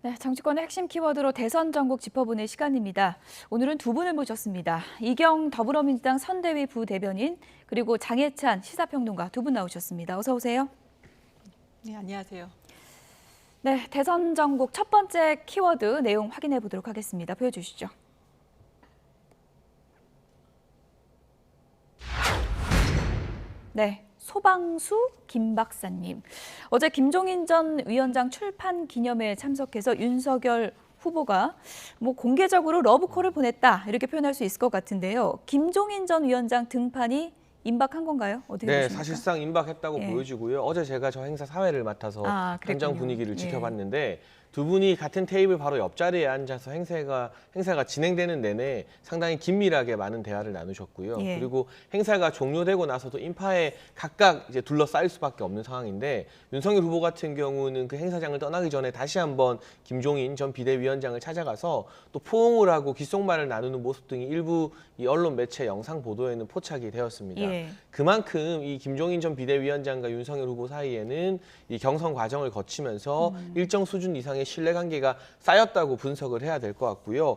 네, 정치권의 핵심 키워드로 대선 전국 짚어보는 시간입니다. 오늘은 두 분을 모셨습니다. 이경 더불어민주당 선대위 부대변인 그리고 장혜찬 시사평론가 두 분 나오셨습니다. 어서 오세요. 네, 안녕하세요. 네, 대선 전국 첫 번째 키워드 내용 확인해 보도록 하겠습니다. 보여주시죠. 네. 소방수 김 박사님. 어제 김종인 전 위원장 출판 기념회에 참석해서 윤석열 후보가 공개적으로 러브콜을 보냈다 이렇게 표현할 수 있을 것 같은데요. 김종인 전 위원장 등판이 임박한 건가요? 어떻게 네, 보십니까? 사실상 임박했다고 예. 보여지고요. 어제 제가 저 행사 사회를 맡아서 현장 그랬군요. 분위기를 예. 지켜봤는데 두 분이 같은 테이블 바로 옆자리에 앉아서 행사가 진행되는 내내 상당히 긴밀하게 많은 대화를 나누셨고요. 예. 그리고 행사가 종료되고 나서도 인파에 각각 이제 둘러싸일 수밖에 없는 상황인데 윤석열 후보 같은 경우는 그 행사장을 떠나기 전에 다시 한번 김종인 전 비대위원장을 찾아가서 또 포옹을 하고 귓속말을 나누는 모습 등이 일부 이 언론 매체 영상 보도에는 포착이 되었습니다. 예. 그만큼 이 김종인 전 비대위원장과 윤석열 후보 사이에는 이 경선 과정을 거치면서 일정 수준 이상의 신뢰관계가 쌓였다고 분석을 해야 될 것 같고요.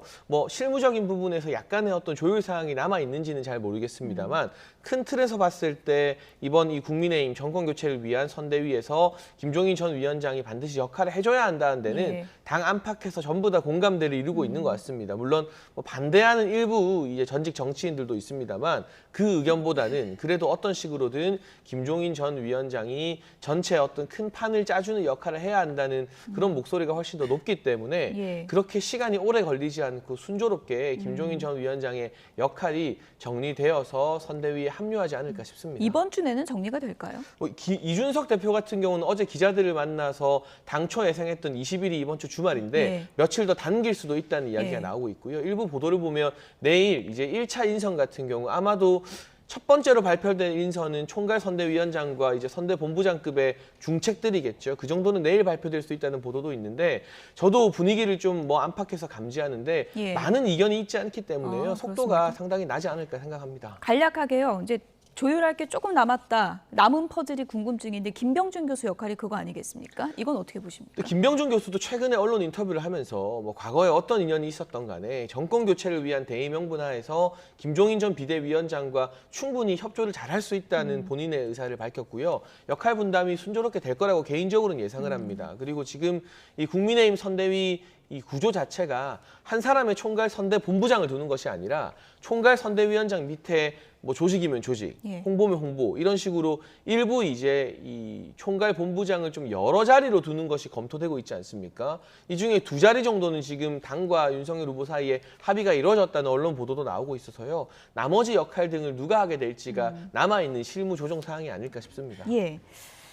실무적인 부분에서 약간의 어떤 조율 사항이 남아 있는지는 잘 모르겠습니다만 큰 틀에서 봤을 때 이번 이 국민의힘 정권 교체를 위한 선대위에서 김종인 전 위원장이 반드시 역할을 해줘야 한다는 데는 예. 당 안팎에서 전부 다 공감대를 이루고 있는 것 같습니다. 물론 반대하는 일부 이제 전직 정치인들도 있습니다만 그 의견보다는 그래도 어떤 식으로든 김종인 전 위원장이 전체 어떤 큰 판을 짜주는 역할을 해야 한다는 그런 목소리가 훨씬 더 높기 때문에 예. 그렇게 시간이 오래 걸리지 않고 순조롭게 김종인 전 위원장의 역할이 정리되어서 선대위에 합류하지 않을까 싶습니다. 이번 주 내는 정리가 될까요? 이준석 대표 같은 경우는 어제 기자들을 만나서 당초 예상했던 20일이 이번 주 주말인데 예. 며칠 더 당길 수도 있다는 이야기가 예. 나오고 있고요. 일부 보도를 보면 내일 이제 1차 인선 같은 경우 아마도 첫 번째로 발표된 인선은 총괄 선대위원장과 이제 선대본부장급의 중책들이겠죠. 그 정도는 내일 발표될 수 있다는 보도도 있는데 저도 분위기를 좀 안팎에서 감지하는데 예. 많은 이견이 있지 않기 때문에요. 속도가 그렇습니까? 상당히 나지 않을까 생각합니다. 간략하게요. 이제 조율할 게 조금 남았다. 남은 퍼즐이 궁금증인데 김병준 교수 역할이 그거 아니겠습니까? 이건 어떻게 보십니까? 김병준 교수도 최근에 언론 인터뷰를 하면서 과거에 어떤 인연이 있었던 간에 정권 교체를 위한 대의 명분하에서 김종인 전 비대위원장과 충분히 협조를 잘할 수 있다는 본인의 의사를 밝혔고요. 역할 분담이 순조롭게 될 거라고 개인적으로는 예상을 합니다. 그리고 지금 이 국민의힘 선대위 이 구조 자체가 한 사람의 총괄 선대 본부장을 두는 것이 아니라 총괄 선대위원장 밑에 조직이면 조직, 예. 홍보면 홍보 이런 식으로 일부 이제 이 총괄 본부장을 좀 여러 자리로 두는 것이 검토되고 있지 않습니까? 이 중에 두 자리 정도는 지금 당과 윤석열 후보 사이에 합의가 이루어졌다는 언론 보도도 나오고 있어서요. 나머지 역할 등을 누가 하게 될지가 남아있는 실무 조정 사항이 아닐까 싶습니다. 예.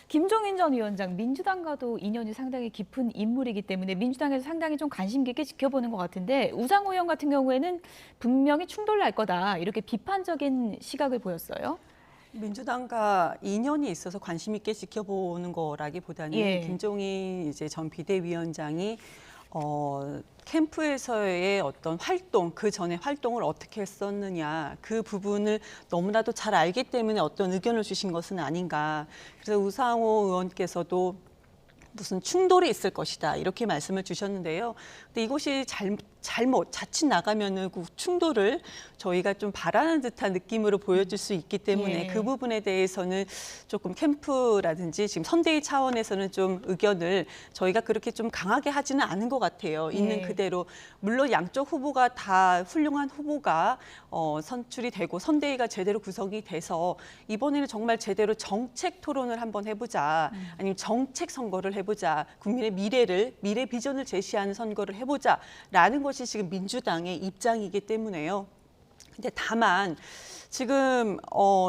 김종인 전 위원장, 민주당과도 인연이 상당히 깊은 인물이기 때문에 민주당에서 상당히 좀 관심 깊게 지켜보는 것 같은데 우상호 의원 같은 경우에는 분명히 충돌 날 거다 이렇게 비판적인 시각을 보였어요. 민주당과 인연이 있어서 관심 있게 지켜보는 거라기보다는 예. 김종인 이제 전 비대위원장이 캠프에서의 어떤 활동, 그 전에 활동을 어떻게 했었느냐 그 부분을 너무나도 잘 알기 때문에 어떤 의견을 주신 것은 아닌가. 그래서 우상호 의원께서도 무슨 충돌이 있을 것이다 이렇게 말씀을 주셨는데요. 근데 이것이 자칫 나가면은 그 충돌을 저희가 좀 바라는 듯한 느낌으로 보여질 수 있기 때문에 예. 그 부분에 대해서는 조금 캠프라든지 지금 선대위 차원에서는 좀 의견을 저희가 그렇게 좀 강하게 하지는 않은 것 같아요. 있는 예. 그대로 물론 양쪽 후보가 다 훌륭한 후보가 선출이 되고 선대위가 제대로 구성이 돼서 이번에는 정말 제대로 정책 토론을 한번 해보자 아니면 정책 선거를 해보자 국민의 미래 비전을 제시하는 선거를 해보자라는 것이 지금 민주당의 입장이기 때문에요. 근데 다만 지금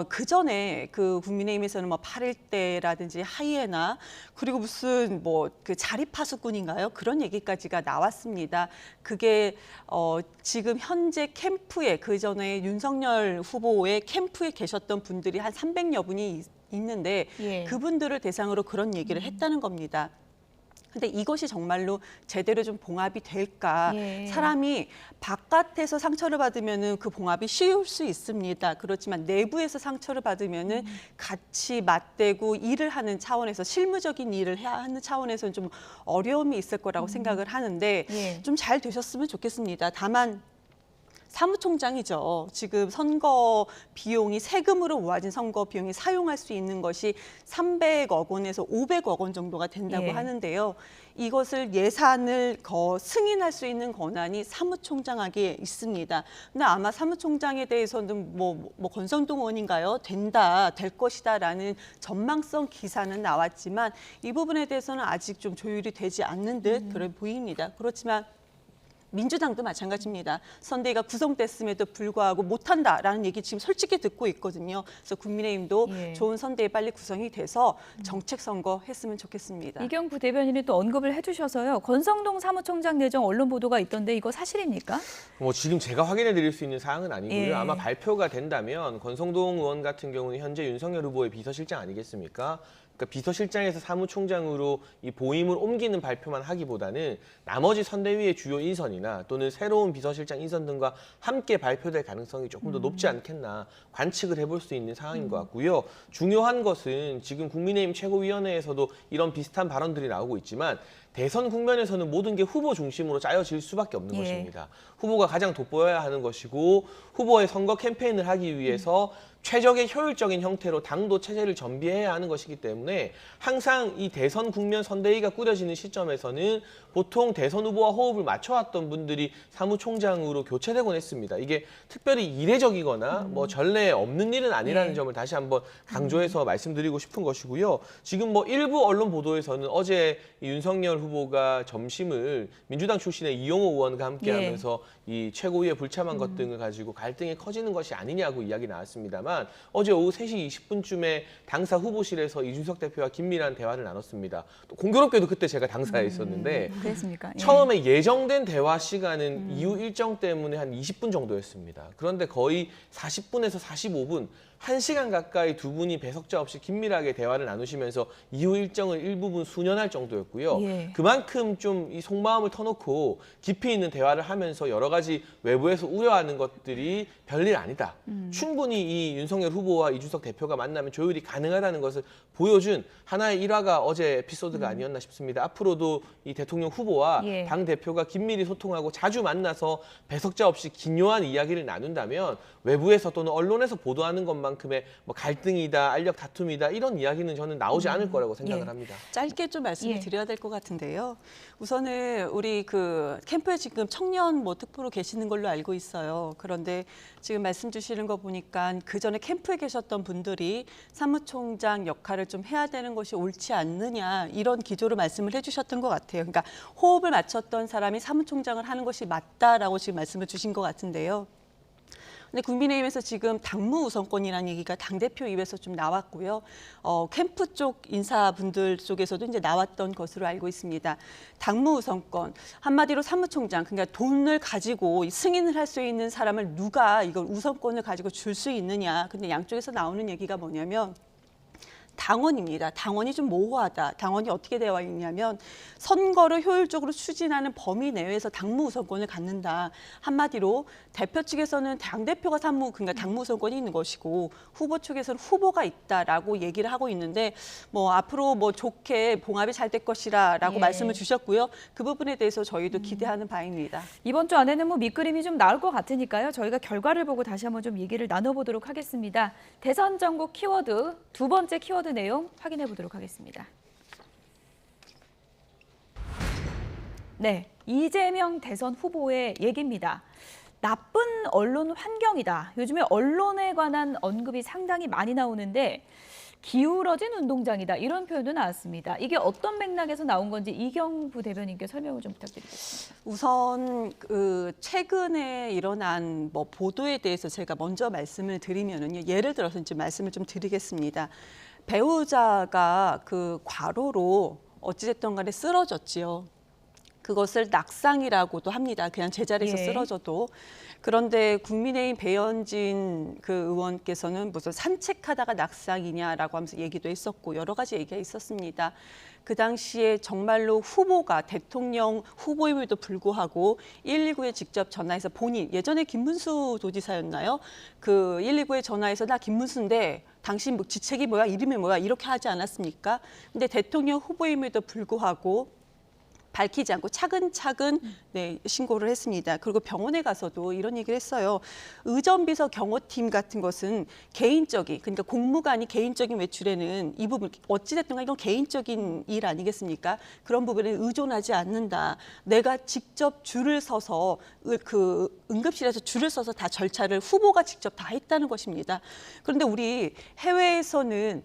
그 전에 그 국민의힘에서는 8.1대라든지 하이에나 그리고 무슨 그 자립하수꾼인가요? 그런 얘기까지가 나왔습니다. 그게 지금 현재 캠프에 그 전에 윤석열 후보의 캠프에 계셨던 분들이 한 300여 분이 있는데 예. 그분들을 대상으로 그런 얘기를 했다는 겁니다. 근데 이것이 정말로 제대로 좀 봉합이 될까? 예. 사람이 바깥에서 상처를 받으면은 그 봉합이 쉬울 수 있습니다. 그렇지만 내부에서 상처를 받으면은 같이 맞대고 일을 하는 차원에서 실무적인 일을 해야 하는 차원에서는 좀 어려움이 있을 거라고 생각을 하는데 예. 좀 잘 되셨으면 좋겠습니다. 다만 사무총장이죠. 지금 선거 비용이 세금으로 모아진 선거 비용이 사용할 수 있는 것이 300억 원에서 500억 원 정도가 된다고 예. 하는데요. 이것을 예산을 승인할 수 있는 권한이 사무총장에게 있습니다. 근데 아마 사무총장에 대해서는 뭐 권성동 의원인가요? 될 것이다라는 전망성 기사는 나왔지만 이 부분에 대해서는 아직 좀 조율이 되지 않는 듯 그래 보입니다. 그렇지만 민주당도 마찬가지입니다. 선대위가 구성됐음에도 불구하고 못한다라는 얘기 지금 솔직히 듣고 있거든요. 그래서 국민의힘도 예. 좋은 선대위 빨리 구성이 돼서 정책 선거 했으면 좋겠습니다. 이경 부대변인이 또 언급을 해주셔서요. 권성동 사무총장 내정 언론 보도가 있던데 이거 사실입니까? 뭐 지금 제가 확인해 드릴 수 있는 사항은 아니고요. 예. 아마 발표가 된다면 권성동 의원 같은 경우는 현재 윤석열 후보의 비서실장 아니겠습니까? 그러니까 비서실장에서 사무총장으로 이 보임을 옮기는 발표만 하기보다는 나머지 선대위의 주요 인선이나 또는 새로운 비서실장 인선 등과 함께 발표될 가능성이 조금 더 높지 않겠나 관측을 해볼 수 있는 상황인 것 같고요. 중요한 것은 지금 국민의힘 최고위원회에서도 이런 비슷한 발언들이 나오고 있지만 대선 국면에서는 모든 게 후보 중심으로 짜여질 수밖에 없는 예. 것입니다. 후보가 가장 돋보여야 하는 것이고 후보의 선거 캠페인을 하기 위해서 최적의 효율적인 형태로 당도 체제를 전비해야 하는 것이기 때문에 항상 이 대선 국면 선대위가 꾸려지는 시점에서는 보통 대선 후보와 호흡을 맞춰왔던 분들이 사무총장으로 교체되곤 했습니다. 이게 특별히 이례적이거나 뭐 전례에 없는 일은 아니라는 예. 점을 다시 한번 강조해서 말씀드리고 싶은 것이고요. 지금 뭐 일부 언론 보도에서는 어제 이 윤석열 후보가 점심을 민주당 출신의 이용호 의원과 함께하면서 이 최고위의 불참한 것 등을 가지고 갈등이 커지는 것이 아니냐고 이야기 나왔습니다만 어제 오후 3시 20분쯤에 당사 후보실에서 이준석 대표와 긴밀한 대화를 나눴습니다. 또 공교롭게도 그때 제가 당사에 있었는데 그랬습니까? 예. 처음에 예정된 대화 시간은 이후 일정 때문에 한 20분 정도였습니다. 그런데 거의 40분에서 45분, 1시간 가까이 두 분이 배석자 없이 긴밀하게 대화를 나누시면서 이후 일정을 일부분 수년할 정도였고요. 예. 그만큼 좀 이 속마음을 터놓고 깊이 있는 대화를 하면서 여러 가지 외부에서 우려하는 것들이 별일 아니다. 충분히 이 윤석열 후보와 이준석 대표가 만나면 조율이 가능하다는 것을 보여준 하나의 일화가 어제 에피소드가 아니었나 싶습니다. 앞으로도 이 대통령 후보와 예. 당 대표가 긴밀히 소통하고 자주 만나서 배석자 없이 기묘한 이야기를 나눈다면 외부에서 또는 언론에서 보도하는 것만큼의 뭐 갈등이다, 알력 다툼이다 이런 이야기는 저는 나오지 않을 거라고 생각을 예. 합니다. 짧게 좀 말씀을 예. 드려야 될 것 같은데요. 우선은 우리 그 캠프에 지금 청년 특보로 계시는 걸로 알고 있어요. 그런데 지금 말씀 주시는 거 보니까 그 전에 캠프에 계셨던 분들이 사무총장 역할을 좀 해야 되는 것이 옳지 않느냐 이런 기조로 말씀을 해주셨던 것 같아요. 그러니까 호흡을 맞췄던 사람이 사무총장을 하는 것이 맞다라고 지금 말씀을 주신 것 같은데요. 근데 국민의힘에서 지금 당무 우선권이라는 얘기가 당대표 입에서 좀 나왔고요. 캠프 쪽 인사분들 쪽에서도 이제 나왔던 것으로 알고 있습니다. 당무 우선권, 한마디로 사무총장, 그러니까 돈을 가지고 승인을 할 수 있는 사람을 누가 이걸 우선권을 가지고 줄 수 있느냐. 근데 양쪽에서 나오는 얘기가 뭐냐면 당원입니다. 당원이 좀 모호하다. 당원이 어떻게 되어 있냐면 선거를 효율적으로 추진하는 범위 내에서 당무 우선권을 갖는다. 한마디로 대표 측에서는 당대표가 그러니까 당무 우선권이 있는 것이고 후보 측에서는 후보가 있다라고 얘기를 하고 있는데 앞으로 좋게 봉합이 잘 될 것이라고 예. 말씀을 주셨고요. 그 부분에 대해서 저희도 기대하는 바입니다. 이번 주 안에는 밑그림이 좀 나올 것 같으니까요. 저희가 결과를 보고 다시 한번 좀 얘기를 나눠보도록 하겠습니다. 대선 전국 키워드 두 번째 키워드 내용 확인해 보도록 하겠습니다. 네, 이재명 대선 후보의 얘기입니다. 나쁜 언론 환경이다. 요즘에 언론에 관한 언급이 상당히 많이 나오는데 기울어진 운동장이다. 이런 표현도 나왔습니다. 이게 어떤 맥락에서 나온 건지 이경부 대변인께 설명을 좀 부탁드리겠습니다. 우선 최근에 일어난 보도에 대해서 제가 먼저 말씀을 드리면은요. 예를 들어서 이제 말씀을 좀 드리겠습니다. 배우자가 과로로 어찌됐든 간에 쓰러졌지요. 그것을 낙상이라고도 합니다. 그냥 제자리에서 예. 쓰러져도. 그런데 국민의힘 배현진 의원께서는 무슨 산책하다가 낙상이냐라고 하면서 얘기도 했었고 여러 가지 얘기가 있었습니다. 그 당시에 정말로 후보가 대통령 후보임에도 불구하고 119에 직접 전화해서 본인, 예전에 김문수 도지사였나요? 그 119에 전화해서 나 김문수인데 당신 뭐 직책이 뭐야, 이름이 뭐야 이렇게 하지 않았습니까? 근데 대통령 후보임에도 불구하고 밝히지 않고 차근차근 네, 신고를 했습니다. 그리고 병원에 가서도 이런 얘기를 했어요. 의전비서 경호팀 같은 것은 개인적인, 그러니까 공무관이 개인적인 외출에는 이 부분 어찌됐든 이건 개인적인 일 아니겠습니까? 그런 부분에 의존하지 않는다. 내가 직접 줄을 서서 그 응급실에서 줄을 서서 다 절차를 후보가 직접 다 했다는 것입니다. 그런데 우리 해외에서는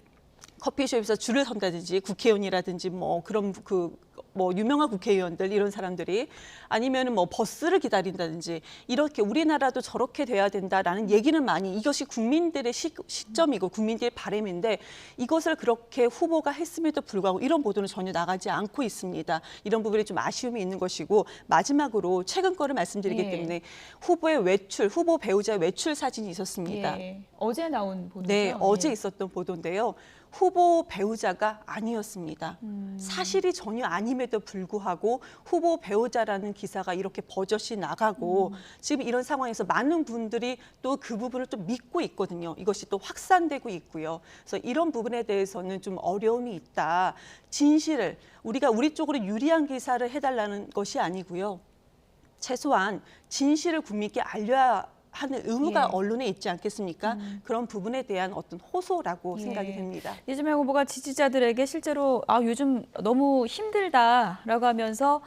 커피숍에서 줄을 선다든지 국회의원이라든지 뭐 그런 뭐 유명한 국회의원들 이런 사람들이 아니면은 뭐 버스를 기다린다든지 이렇게 우리나라도 저렇게 돼야 된다라는 얘기는 많이 이것이 국민들의 시점이고 국민들의 바람인데 이것을 그렇게 후보가 했음에도 불구하고 이런 보도는 전혀 나가지 않고 있습니다. 이런 부분에 좀 아쉬움이 있는 것이고 마지막으로 최근 거를 말씀드리기 예. 때문에 후보의 외출, 후보 배우자의 외출 사진이 있었습니다. 예. 어제 나온 보도죠? 네, 어제 예. 있었던 보도인데요. 후보 배우자가 아니었습니다. 사실이 전혀 아님에도 불구하고 후보 배우자라는 기사가 이렇게 버젓이 나가고 지금 이런 상황에서 많은 분들이 또 그 부분을 또 믿고 있거든요. 이것이 또 확산되고 있고요. 그래서 이런 부분에 대해서는 좀 어려움이 있다. 진실을 우리 쪽으로 유리한 기사를 해달라는 것이 아니고요. 최소한 진실을 국민께 알려야 하는 의무가 예. 언론에 있지 않겠습니까? 그런 부분에 대한 어떤 호소라고 예. 생각이 됩니다. 이재명 후보가 지지자들에게 실제로 요즘 너무 힘들다라고 하면서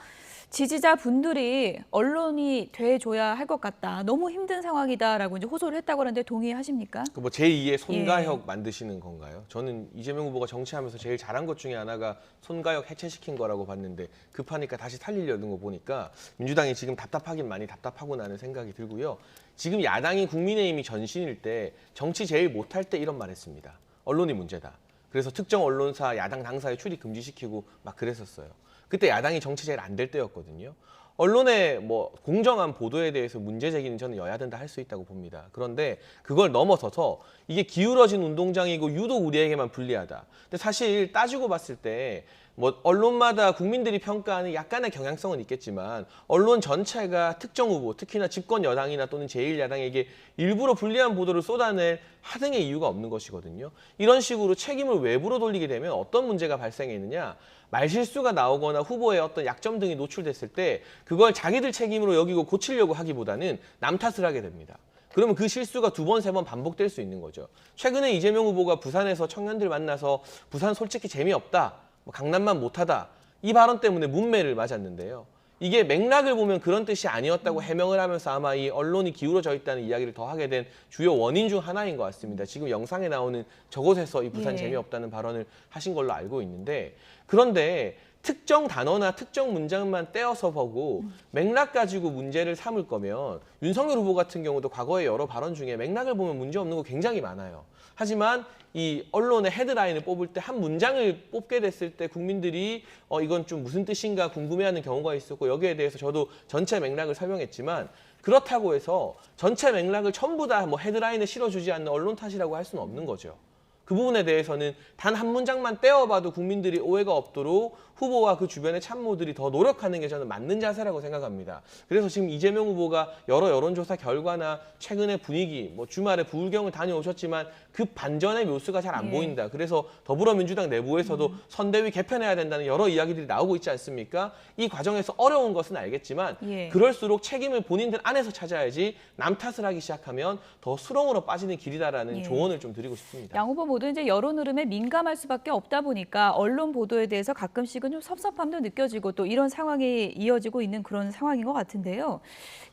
지지자분들이 언론이 돼줘야 할 것 같다. 너무 힘든 상황이다라고 이제 호소를 했다고 하는데 동의하십니까? 그 뭐 제2의 손가혁 만드시는 건가요? 저는 이재명 후보가 정치하면서 제일 잘한 것 중에 하나가 손가혁 해체시킨 거라고 봤는데 급하니까 다시 살리려는 거 보니까 민주당이 지금 답답하긴 많이 답답하구나는 생각이 들고요. 지금 야당이 국민의힘이 전신일 때 정치 제일 못할 때 이런 말 했습니다. 언론이 문제다. 그래서 특정 언론사 야당 당사에 출입 금지시키고 막 그랬었어요. 그때 야당이 정치 제일 안 될 때였거든요. 언론의 뭐 공정한 보도에 대해서 문제 제기는 저는 여야든 다 할 수 있다고 봅니다. 그런데 그걸 넘어서서 이게 기울어진 운동장이고 유독 우리에게만 불리하다. 근데 사실 따지고 봤을 때 뭐 언론마다 국민들이 평가하는 약간의 경향성은 있겠지만 언론 전체가 특정 후보, 특히나 집권 여당이나 또는 제1야당에게 일부러 불리한 보도를 쏟아낼 하등의 이유가 없는 것이거든요. 이런 식으로 책임을 외부로 돌리게 되면 어떤 문제가 발생했느냐? 말실수가 나오거나 후보의 어떤 약점 등이 노출됐을 때 그걸 자기들 책임으로 여기고 고치려고 하기보다는 남 탓을 하게 됩니다. 그러면 그 실수가 두 번, 세 번 반복될 수 있는 거죠. 최근에 이재명 후보가 부산에서 청년들 만나서 부산 솔직히 재미없다, 뭐 강남만 못하다 이 발언 때문에 문매를 맞았는데요. 이게 맥락을 보면 그런 뜻이 아니었다고 해명을 하면서 아마 이 언론이 기울어져 있다는 이야기를 더 하게 된 주요 원인 중 하나인 것 같습니다. 지금 영상에 나오는 저곳에서 이 부산 예. 재미없다는 발언을 하신 걸로 알고 있는데 그런데 특정 단어나 특정 문장만 떼어서 보고 맥락 가지고 문제를 삼을 거면 윤석열 후보 같은 경우도 과거의 여러 발언 중에 맥락을 보면 문제 없는 거 굉장히 많아요. 하지만 이 언론의 헤드라인을 뽑을 때 한 문장을 뽑게 됐을 때 국민들이 이건 좀 무슨 뜻인가 궁금해하는 경우가 있었고 여기에 대해서 저도 전체 맥락을 설명했지만 그렇다고 해서 전체 맥락을 전부 다 뭐 헤드라인에 실어주지 않는 언론 탓이라고 할 수는 없는 거죠. 그 부분에 대해서는 단 한 문장만 떼어봐도 국민들이 오해가 없도록 후보와 그 주변의 참모들이 더 노력하는 게 저는 맞는 자세라고 생각합니다. 그래서 지금 이재명 후보가 여러 여론조사 결과나 최근의 분위기, 뭐 주말에 부울경을 다녀오셨지만 그 반전의 묘수가 잘 안 예. 보인다. 그래서 더불어민주당 내부에서도 선대위 개편해야 된다는 여러 이야기들이 나오고 있지 않습니까? 이 과정에서 어려운 것은 알겠지만 예. 그럴수록 책임을 본인들 안에서 찾아야지 남 탓을 하기 시작하면 더 수렁으로 빠지는 길이다라는 예. 조언을 좀 드리고 싶습니다. 양 후보 모두 이제 여론 흐름에 민감할 수밖에 없다 보니까 언론 보도에 대해서 가끔씩은 좀 섭섭함도 느껴지고 또 이런 상황이 이어지고 있는 그런 상황인 것 같은데요.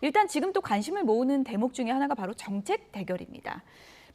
일단 지금 또 관심을 모으는 대목 중에 하나가 바로 정책 대결입니다.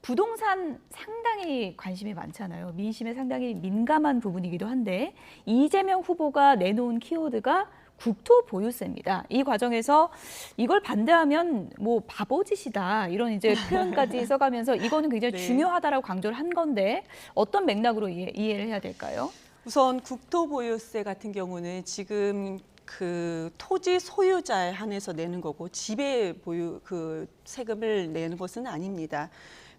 부동산 상당히 관심이 많잖아요. 민심에 상당히 민감한 부분이기도 한데 이재명 후보가 내놓은 키워드가 국토 보유세입니다. 이 과정에서 이걸 반대하면 뭐 바보짓이다 이런 이제 표현까지 써가면서 이거는 굉장히 네. 중요하다라고 강조를 한 건데 어떤 맥락으로 이해를 해야 될까요? 우선 국토보유세 같은 경우는 지금 그 토지 소유자에 한해서 내는 거고 집에 보유 그 세금을 내는 것은 아닙니다.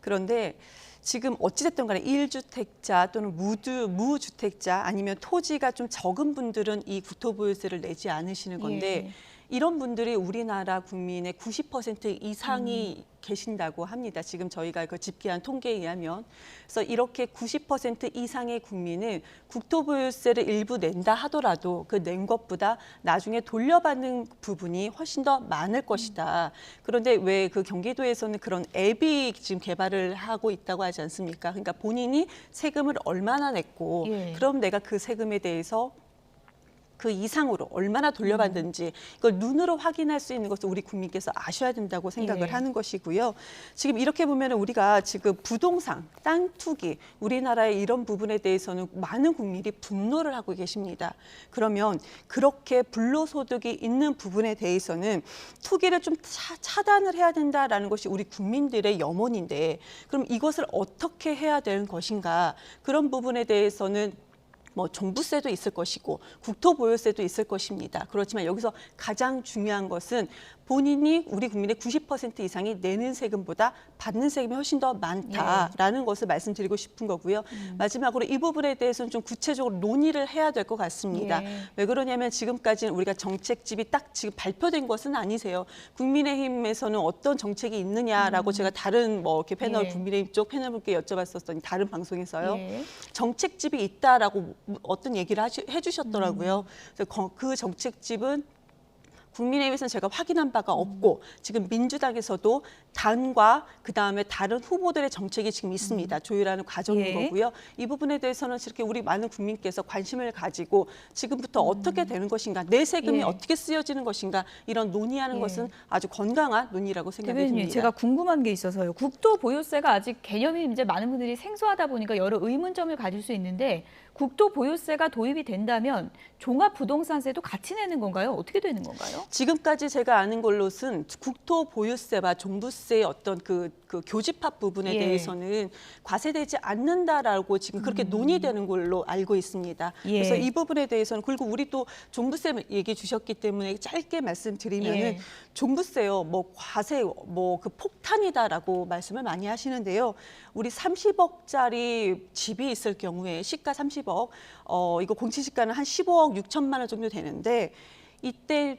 그런데 지금 어찌됐든 간에 1주택자 또는 무주택자 아니면 토지가 좀 적은 분들은 이 국토보유세를 내지 않으시는 건데 예. 이런 분들이 우리나라 국민의 90% 이상이 계신다고 합니다. 지금 저희가 그 집계한 통계에 의하면. 그래서 이렇게 90% 이상의 국민은 국토보유세를 일부 낸다 하더라도 그 낸 것보다 나중에 돌려받는 부분이 훨씬 더 많을 것이다. 그런데 왜 그 경기도에서는 그런 앱이 지금 개발을 하고 있다고 하지 않습니까? 그러니까 본인이 세금을 얼마나 냈고 예. 그럼 내가 그 세금에 대해서 그 이상으로 얼마나 돌려받는지 이걸 눈으로 확인할 수 있는 것을 우리 국민께서 아셔야 된다고 생각을 예. 하는 것이고요. 지금 이렇게 보면 우리가 지금 부동산, 땅 투기, 우리나라의 이런 부분에 대해서는 많은 국민이 분노를 하고 계십니다. 그러면 그렇게 불로소득이 있는 부분에 대해서는 투기를 좀 차단을 해야 된다라는 것이 우리 국민들의 염원인데 그럼 이것을 어떻게 해야 되는 것인가? 그런 부분에 대해서는 뭐 종부세도 있을 것이고 국토보유세도 있을 것입니다. 그렇지만 여기서 가장 중요한 것은 본인이 우리 국민의 90% 이상이 내는 세금보다 받는 세금이 훨씬 더 많다라는 것을 말씀드리고 싶은 거고요. 마지막으로 이 부분에 대해서는 좀 구체적으로 논의를 해야 될 것 같습니다. 예. 왜 그러냐면 지금까지는 우리가 정책집이 딱 지금 발표된 것은 아니세요. 국민의힘에서는 어떤 정책이 있느냐라고 제가 다른 뭐 이렇게 패널 예. 국민의힘 쪽 패널분께 여쭤봤었더니 다른 방송에서요. 예. 정책집이 있다라고 어떤 얘기를 해주셨더라고요. 그래서 그 정책집은 국민의힘에서는 제가 확인한 바가 없고 지금 민주당에서도 당과 그다음에 다른 후보들의 정책이 지금 있습니다. 조율하는 과정인 예. 거고요. 이 부분에 대해서는 이렇게 우리 많은 국민께서 관심을 가지고 지금부터 어떻게 되는 것인가, 내 세금이 예. 어떻게 쓰여지는 것인가 이런 논의하는 예. 것은 아주 건강한 논의라고 생각이 대변인님, 듭니다. 제가 궁금한 게 있어서요. 국토보유세가 아직 개념이 이제 많은 분들이 생소하다 보니까 여러 의문점을 가질 수 있는데 국토보유세가 도입이 된다면 종합부동산세도 같이 내는 건가요? 어떻게 되는 건가요? 지금까지 제가 아는 걸로는 국토보유세와 종부세의 어떤 그 교집합 부분에 예. 대해서는 과세되지 않는다라고 지금 그렇게 논의되는 걸로 알고 있습니다. 예. 그래서 이 부분에 대해서는 그리고 우리 또 종부세 얘기 주셨기 때문에 짧게 말씀드리면은 예. 종부세요, 뭐 과세, 뭐 그 폭탄이다라고 말씀을 많이 하시는데요. 우리 30억짜리 집이 있을 경우에 시가 30억, 이거 공시지가는 한 15억 6천만 원 정도 되는데 이때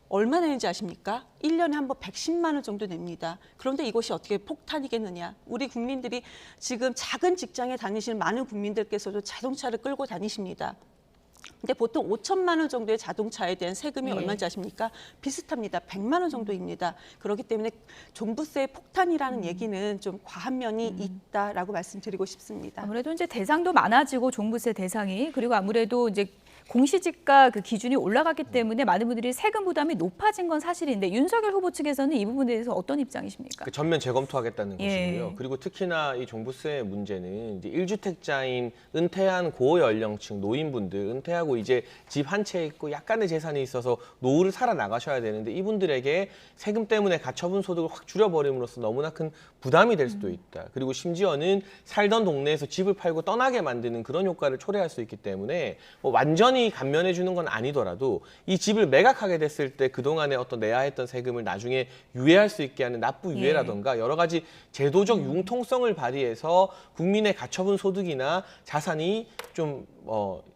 얼마 내는지 아십니까? 1년에 한 번 110만 원 정도 냅니다. 그런데 이것이 어떻게 폭탄이겠느냐? 우리 국민들이 지금 작은 직장에 다니시는 많은 국민들께서도 자동차를 끌고 다니십니다. 근데 보통 5천만 원 정도의 자동차에 대한 세금이 예. 얼마인지 아십니까? 비슷합니다. 100만 원 정도입니다. 그렇기 때문에 종부세의 폭탄이라는 얘기는 좀 과한 면이 있다라고 말씀드리고 싶습니다. 아무래도 이제 대상도 많아지고 종부세 대상이 그리고 아무래도 이제 공시지가 그 기준이 올라갔기 때문에 많은 분들이 세금 부담이 높아진 건 사실인데 윤석열 후보 측에서는 이 부분에 대해서 어떤 입장이십니까? 그 전면 재검토하겠다는 예. 것이고요. 그리고 특히나 이 종부세 문제는 이제 1주택자인 은퇴한 고연령층 노인분들 은퇴하고 이제 집 한 채 있고 약간의 재산이 있어서 노후를 살아 나가셔야 되는데 이분들에게 세금 때문에 가처분 소득을 확 줄여버림으로써 너무나 큰 부담이 될 수도 있다. 그리고 심지어는 살던 동네에서 집을 팔고 떠나게 만드는 그런 효과를 초래할 수 있기 때문에 뭐 완전히 감면해 주는 건 아니더라도 이 집을 매각하게 됐을 때 그동안에 어떤 내야 했던 세금을 나중에 유예할 수 있게 하는 납부 유예라던가 여러 가지 제도적 융통성을 발휘해서 국민의 가처분 소득이나 자산이 좀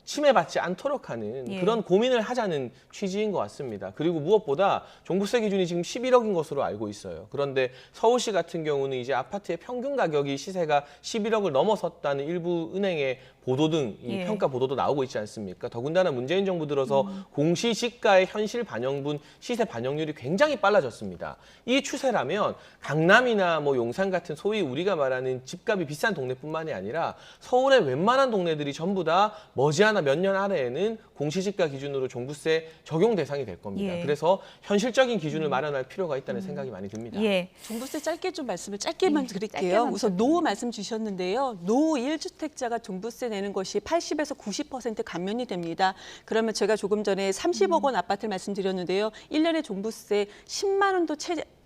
침해받지 않도록 하는 예. 그런 고민을 하자는 취지인 것 같습니다. 그리고 무엇보다 종부세 기준이 지금 11억인 것으로 알고 있어요. 그런데 서울시 같은 경우는 이제 아파트의 평균 가격이 시세가 11억을 넘어섰다는 일부 은행의 보도 등 이 예. 평가 보도도 나오고 있지 않습니까? 더군다나 문재인 정부 들어서 공시지가의 현실 반영분 시세 반영률이 굉장히 빨라졌습니다. 이 추세라면 강남이나 뭐 용산 같은 소위 우리가 말하는 집값이 비싼 동네뿐만이 아니라 서울의 웬만한 동네들이 전부 다 머지않아 몇 년 아래에는 공시지가 기준으로 종부세 적용 대상이 될 겁니다. 예. 그래서 현실적인 기준을 마련할 필요가 있다는 생각이 많이 듭니다. 예. 종부세 짧게 좀 말씀을 짧게만 예, 드릴게요. 짧게만 우선 노후 말씀 주셨는데요. 노후 1주택자가 종부세 내는 것이 80에서 90% 감면이 됩니다. 그러면 제가 조금 전에 30억 원 아파트를 말씀드렸는데요. 1년에 종부세 10만 원도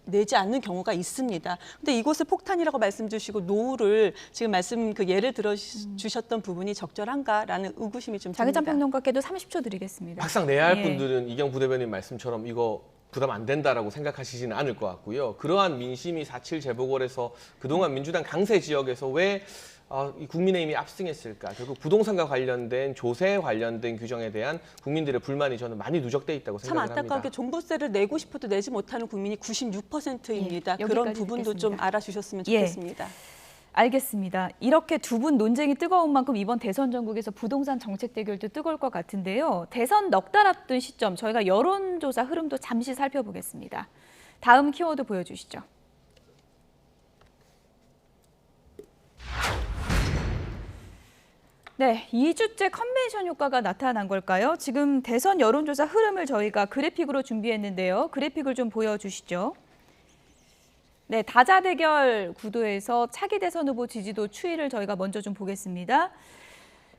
내지 않는 경우가 있습니다. 근데 이것을 폭탄이라고 말씀 주시고 노후를 지금 말씀 그 예를 들어 주셨던 부분이 적절한가라는 의구심이 좀 듭니다. 장혜찬 평론가께도 30초 드리겠습니다. 막상 내야 할 예. 분들은 이경 부대변인 말씀처럼 이거 부담 안 된다라고 생각하시지는 않을 것 같고요. 그러한 민심이 4.7 재보궐에서 그동안 민주당 강세 지역에서 왜 이 국민의힘이 압승했을까? 결국 부동산과 관련된 조세 관련된 규정에 대한 국민들의 불만이 저는 많이 누적돼 있다고 참 생각을 안타깝게 합니다. 종부세를 내고 싶어도 내지 못하는 국민이 96%입니다. 예, 그런 여기까지 부분도 듣겠습니다. 좀 알아주셨으면 예. 좋겠습니다. 알겠습니다. 이렇게 두 분 논쟁이 뜨거운 만큼 이번 대선 전국에서 부동산 정책 대결도 뜨거울 것 같은데요. 대선 넉 달 앞둔 시점 저희가 여론조사 흐름도 잠시 살펴보겠습니다. 다음 키워드 보여주시죠. 네, 2주째 컨벤션 효과가 나타난 걸까요? 지금 대선 여론조사 흐름을 저희가 그래픽으로 준비했는데요. 그래픽을 좀 보여주시죠. 네, 다자대결 구도에서 차기 대선 후보 지지도 추이를 저희가 먼저 좀 보겠습니다.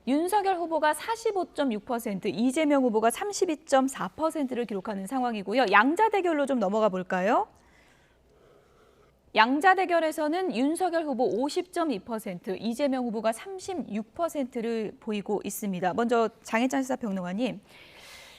윤석열 후보가 45.6%, 이재명 후보가 32.4%를 기록하는 상황이고요. 양자 대결로 좀 넘어가 볼까요? 양자 대결에서는 윤석열 후보 50.2%, 이재명 후보가 36%를 보이고 있습니다. 먼저 장혜찬 시사평론가님,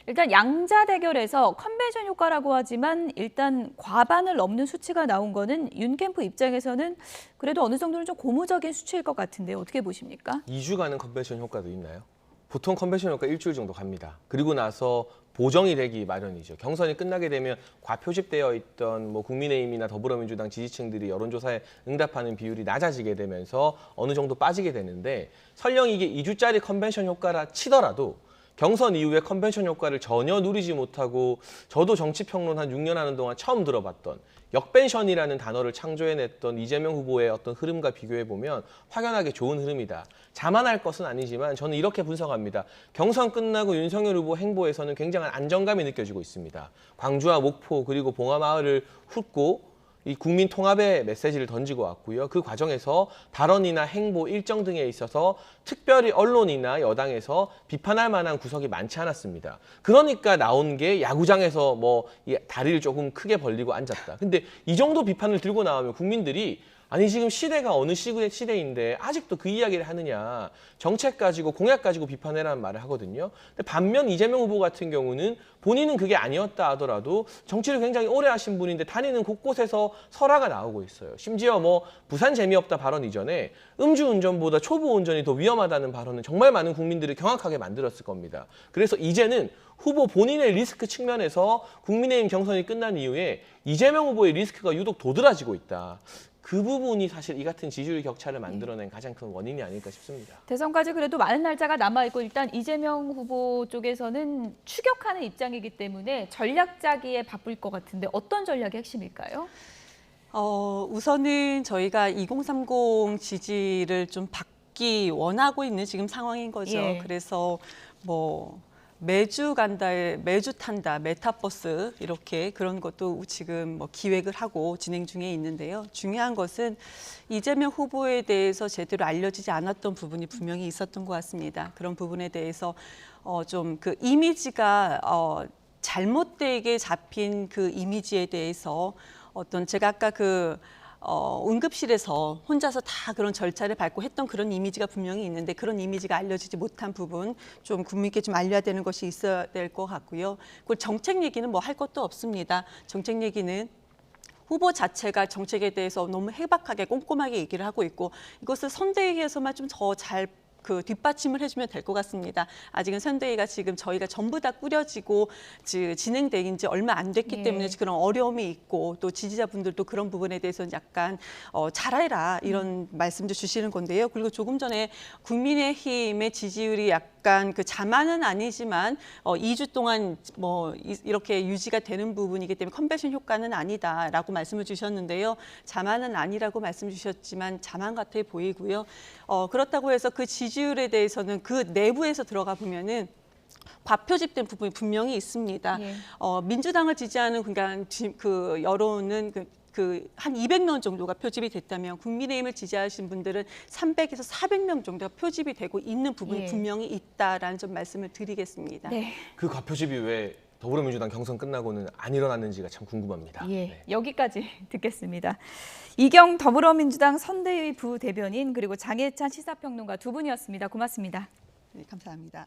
일단 양자 대결에서 컨벤션 효과라고 하지만 일단 과반을 넘는 수치가 나온 거는 윤 캠프 입장에서는 그래도 어느 정도는 좀 고무적인 수치일 것 같은데 어떻게 보십니까? 2주 가는 컨벤션 효과도 있나요? 보통 컨벤션 효과 일주일 정도 갑니다. 그리고 나서 보정이 되기 마련이죠. 경선이 끝나게 되면 과표집되어 있던 국민의힘이나 더불어민주당 지지층들이 여론조사에 응답하는 비율이 낮아지게 되면서 어느 정도 빠지게 되는데 설령 이게 2주짜리 컨벤션 효과라 치더라도 경선 이후에 컨벤션 효과를 전혀 누리지 못하고 저도 정치평론 한 6년 하는 동안 처음 들어봤던 역벤션이라는 단어를 창조해냈던 이재명 후보의 어떤 흐름과 비교해보면 확연하게 좋은 흐름이다. 자만할 것은 아니지만 저는 이렇게 분석합니다. 경선 끝나고 윤석열 후보 행보에서는 굉장한 안정감이 느껴지고 있습니다. 광주와 목포 그리고 봉화마을을 훑고 이 국민 통합의 메시지를 던지고 왔고요. 그 과정에서 발언이나 행보 일정 등에 있어서 특별히 언론이나 여당에서 비판할 만한 구석이 많지 않았습니다. 그러니까 나온 게 야구장에서 이 다리를 조금 크게 벌리고 앉았다. 근데 이 정도 비판을 들고 나오면 국민들이 아니 지금 시대가 어느 시대인데 아직도 그 이야기를 하느냐. 정책 가지고 공약 가지고 비판해라는 말을 하거든요. 근데 반면 이재명 후보 같은 경우는 본인은 그게 아니었다 하더라도 정치를 굉장히 오래 하신 분인데 다니는 곳곳에서 설화가 나오고 있어요. 심지어 부산 재미없다 발언 이전에 음주운전보다 초보운전이 더 위험하다는 발언은 정말 많은 국민들을 경악하게 만들었을 겁니다. 그래서 이제는 후보 본인의 리스크 측면에서 국민의힘 경선이 끝난 이후에 이재명 후보의 리스크가 유독 도드라지고 있다. 그 부분이 사실 이 같은 지지율 격차를 만들어낸 가장 큰 원인이 아닐까 싶습니다. 대선까지 그래도 많은 날짜가 남아있고 일단 이재명 후보 쪽에서는 추격하는 입장이기 때문에 전략 짜기에 바쁠 것 같은데 어떤 전략이 핵심일까요? 우선은 저희가 2030 지지를 좀 받기 원하고 있는 지금 상황인 거죠. 예. 그래서 매주 간다, 매주 탄다, 메타버스 이렇게 그런 것도 지금 기획을 하고 진행 중에 있는데요. 중요한 것은 이재명 후보에 대해서 제대로 알려지지 않았던 부분이 분명히 있었던 것 같습니다. 그런 부분에 대해서 좀 그 이미지가 잘못되게 잡힌 그 이미지에 대해서 제가 아까 응급실에서 혼자서 다 그런 절차를 밟고 했던 그런 이미지가 분명히 있는데 그런 이미지가 알려지지 못한 부분 좀 국민께 좀 알려야 되는 것이 있어야 될 것 같고요. 그리고 정책 얘기는 할 것도 없습니다. 정책 얘기는 후보 자체가 정책에 대해서 너무 해박하게 꼼꼼하게 얘기를 하고 있고 이것을 선대위에서만 좀 더 잘 뒷받침을 해주면 될 것 같습니다. 아직은 선대위가 지금 저희가 전부 다 꾸려지고 진행된 지 얼마 안 됐기 때문에 그런 어려움이 있고 또 지지자분들도 그런 부분에 대해서는 약간 잘해라 이런 말씀도 주시는 건데요. 그리고 조금 전에 국민의힘의 지지율이 약간 자만은 아니지만 2주 동안 이렇게 유지가 되는 부분이기 때문에 컨벤션 효과는 아니다라고 말씀을 주셨는데요. 자만은 아니라고 말씀 주셨지만 자만 같아 보이고요. 그렇다고 해서 그 지지율에 대해서는 그 내부에서 들어가 보면은 과표집된 부분이 분명히 있습니다. 예. 민주당을 지지하는 그 여론은 한 200명 정도가 표집이 됐다면 국민의힘을 지지하신 분들은 300에서 400명 정도가 표집이 되고 있는 부분이 분명히 있다라는 좀 말씀을 드리겠습니다. 네. 그 과표집이 왜 더불어민주당 경선 끝나고는 안 일어났는지가 참 궁금합니다. 예, 네. 여기까지 듣겠습니다. 이경 더불어민주당 선대위 부대변인 그리고 장혜찬 시사평론가 두 분이었습니다. 고맙습니다. 네, 감사합니다.